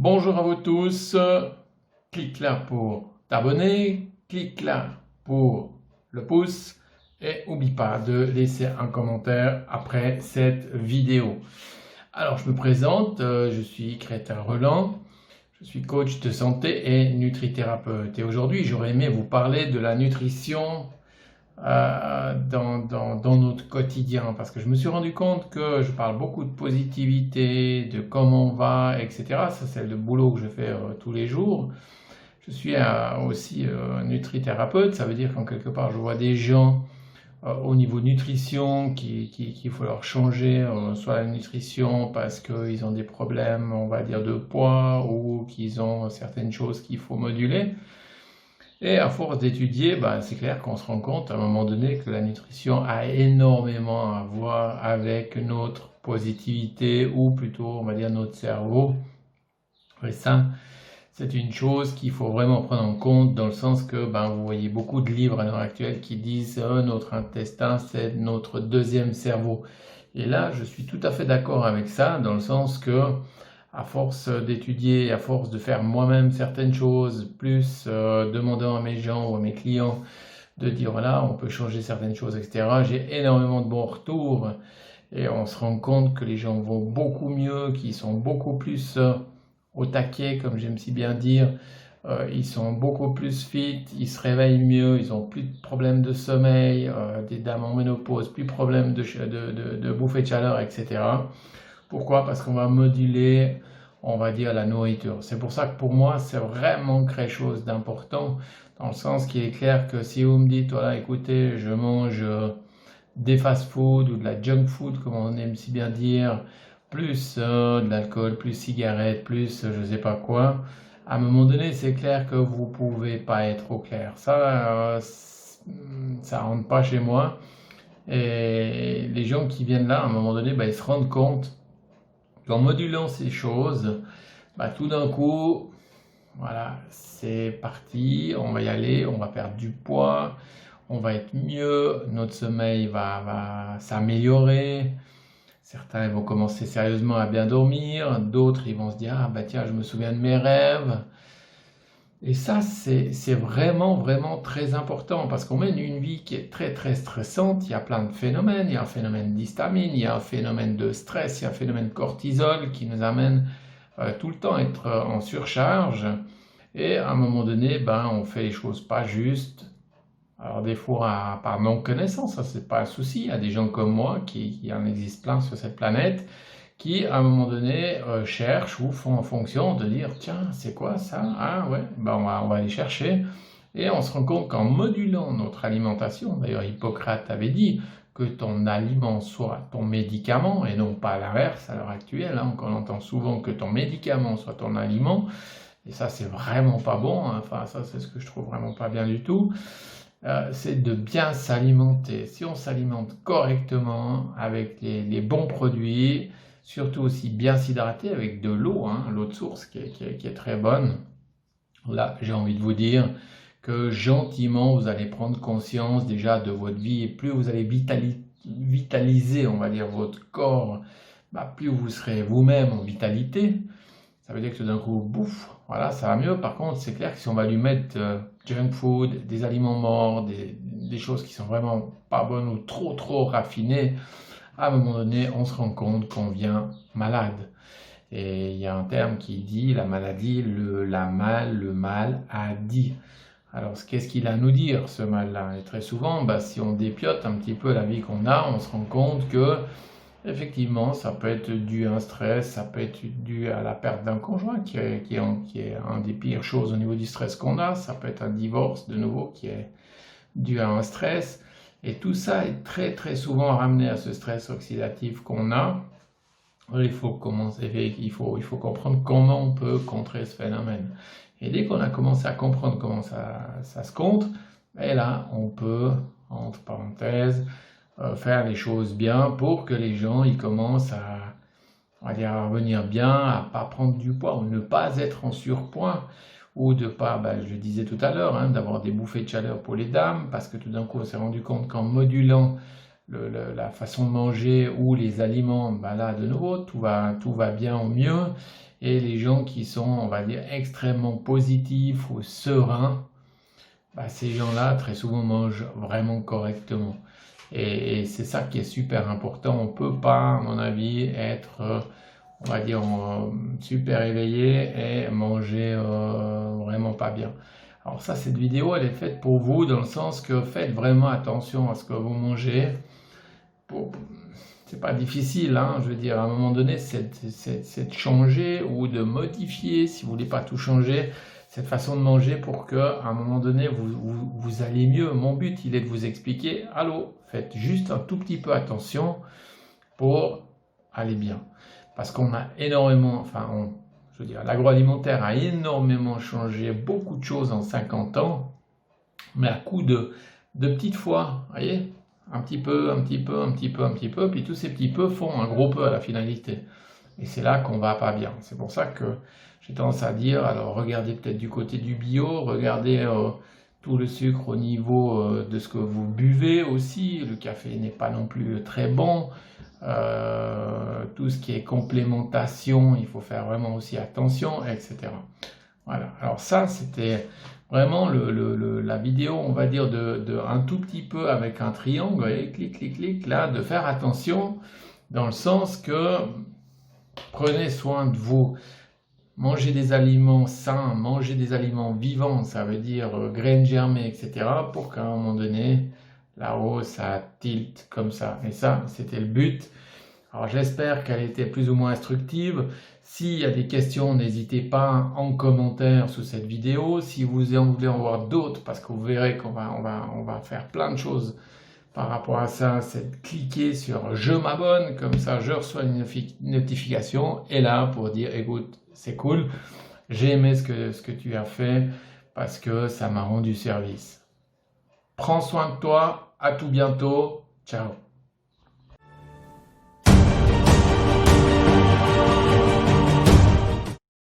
Bonjour à vous tous, clique là pour t'abonner, clique là pour le pouce et n'oublie pas de laisser un commentaire après cette vidéo. Alors je me présente, je suis Crétin Roland, je suis coach de santé et nutrithérapeute et aujourd'hui j'aurais aimé vous parler de la nutrition dans notre quotidien parce que je me suis rendu compte que je parle beaucoup de positivité, de comment on va, etc. Ça c'est le boulot que je fais tous les jours. Je suis aussi nutrithérapeute, ça veut dire qu'en quelque part je vois des gens au niveau nutrition qu'il faut leur changer soit la nutrition parce qu'ils ont des problèmes on va dire de poids ou qu'ils ont certaines choses qu'il faut moduler. Et à force d'étudier, c'est clair qu'on se rend compte à un moment donné que la nutrition a énormément à voir avec notre positivité ou plutôt on va dire notre cerveau. Et ça, c'est une chose qu'il faut vraiment prendre en compte dans le sens que vous voyez beaucoup de livres à l'heure actuelle qui disent notre intestin c'est notre deuxième cerveau. Et là, je suis tout à fait d'accord avec ça dans le sens que à force d'étudier, à force de faire moi-même certaines choses, plus demandant à mes gens ou à mes clients de dire voilà, on peut changer certaines choses, etc. J'ai énormément de bons retours et on se rend compte que les gens vont beaucoup mieux, qu'ils sont beaucoup plus au taquet, comme j'aime si bien dire. Ils sont beaucoup plus fit, ils se réveillent mieux, ils ont plus de problèmes de sommeil, des dames en ménopause, plus de problèmes de bouffée de chaleur, etc. Pourquoi? Parce qu'on va moduler, on va dire, la nourriture. C'est pour ça que pour moi, c'est vraiment quelque chose d'important, dans le sens qu'il est clair que si vous me dites, voilà, écoutez, je mange des fast-food ou de la junk food, comme on aime si bien dire, plus de l'alcool, plus cigarettes, plus je ne sais pas quoi, à un moment donné, c'est clair que vous ne pouvez pas être au clair. Ça rentre pas chez moi. Et les gens qui viennent là, à un moment donné, ils se rendent compte qu'en modulant ces choses, tout d'un coup, voilà, c'est parti, on va y aller, on va perdre du poids, on va être mieux, notre sommeil va s'améliorer. Certains vont commencer sérieusement à bien dormir, d'autres ils vont se dire, ah tiens, je me souviens de mes rêves. Et ça, c'est vraiment, vraiment très important parce qu'on mène une vie qui est très, très stressante. Il y a plein de phénomènes. Il y a un phénomène d'histamine, il y a un phénomène de stress, il y a un phénomène de cortisol qui nous amène tout le temps à être en surcharge. Et à un moment donné, on fait les choses pas justes. Alors des fois, par non-connaissance, ça c'est pas un souci. Il y a des gens comme moi qui en existe plein sur cette planète qui, à un moment donné, cherchent ou font en fonction de dire tiens, c'est quoi ça? Ah ouais, on va aller chercher. Et on se rend compte qu'en modulant notre alimentation, d'ailleurs Hippocrate avait dit que ton aliment soit ton médicament et non pas l'inverse à l'heure actuelle. On entend souvent que ton médicament soit ton aliment. Et ça, c'est vraiment pas bon. Enfin, ça, c'est ce que je trouve vraiment pas bien du tout. C'est de bien s'alimenter. Si on s'alimente correctement avec les bons produits, surtout aussi bien s'hydrater avec de l'eau, l'eau de source qui est très bonne. Là, j'ai envie de vous dire que gentiment, vous allez prendre conscience déjà de votre vie et plus vous allez vitaliser, on va dire, votre corps, plus vous serez vous-même en vitalité. Ça veut dire que tout d'un coup, bouffe, voilà, ça va mieux. Par contre, c'est clair que si on va lui mettre junk food, des aliments morts, des choses qui sont vraiment pas bonnes ou trop raffinées, à un moment donné, on se rend compte qu'on vient malade. Et il y a un terme qui dit la maladie, le mal a dit. Alors, qu'est-ce qu'il a à nous dire, ce mal-là? Et très souvent, si on dépiote un petit peu la vie qu'on a, on se rend compte que effectivement, ça peut être dû à un stress, ça peut être dû à la perte d'un conjoint, qui est un des pires choses au niveau du stress qu'on a, ça peut être un divorce, de nouveau, qui est dû à un stress, et tout ça est très très souvent ramené à ce stress oxydatif qu'on a. Il faut comprendre comment on peut contrer ce phénomène. Et dès qu'on a commencé à comprendre comment ça se contre, et là, on peut, entre parenthèses, faire les choses bien pour que les gens ils commencent on va dire, à revenir bien, à pas prendre du poids ou ne pas être en surpoids ou de pas, je le disais tout à l'heure, d'avoir des bouffées de chaleur pour les dames parce que tout d'un coup on s'est rendu compte qu'en modulant la façon de manger ou les aliments, ben là de nouveau tout va bien au mieux. Et les gens qui sont, on va dire, extrêmement positifs ou sereins, ben ces gens-là très souvent mangent vraiment correctement. Et c'est ça qui est super important. On peut pas, à mon avis, être, on va dire, super éveillé et manger vraiment pas bien. Alors ça, cette vidéo, elle est faite pour vous, dans le sens que faites vraiment attention à ce que vous mangez. C'est pas difficile, hein, je veux dire, à un moment donné, c'est de changer ou de modifier, si vous voulez pas tout changer, cette façon de manger pour que, à un moment donné, vous alliez mieux. Mon but, il est de vous expliquer, allô, faites juste un tout petit peu attention pour aller bien. Parce qu'on a énormément, je veux dire, l'agroalimentaire a énormément changé beaucoup de choses en 50 ans, mais à coup de petites fois, vous voyez, un petit peu, puis tous ces petits peu font un gros peu à la finalité. Et c'est là qu'on va pas bien. C'est pour ça que j'ai tendance à dire, alors regardez peut-être du côté du bio, regardez tout le sucre au niveau de ce que vous buvez aussi. Le café n'est pas non plus très bon. Tout ce qui est complémentation, il faut faire vraiment aussi attention, etc. Voilà, alors ça c'était vraiment la vidéo, on va dire, de un tout petit peu avec un triangle, vous voyez, clic, clic, clic, là, de faire attention, dans le sens que prenez soin de vous, mangez des aliments sains, mangez des aliments vivants, ça veut dire graines germées, etc., pour qu'à un moment donné, là-haut, ça tilte comme ça. Et ça, c'était le but. Alors j'espère qu'elle était plus ou moins instructive. S'il y a des questions, n'hésitez pas en commentaire sous cette vidéo. Si vous en voulez en voir d'autres, parce que vous verrez qu'on va faire plein de choses par rapport à ça, c'est de cliquer sur « Je m'abonne », comme ça je reçois une notification. Et là, pour dire « Écoute, c'est cool, j'ai aimé ce que tu as fait parce que ça m'a rendu service ». Prends soin de toi, à tout bientôt, ciao.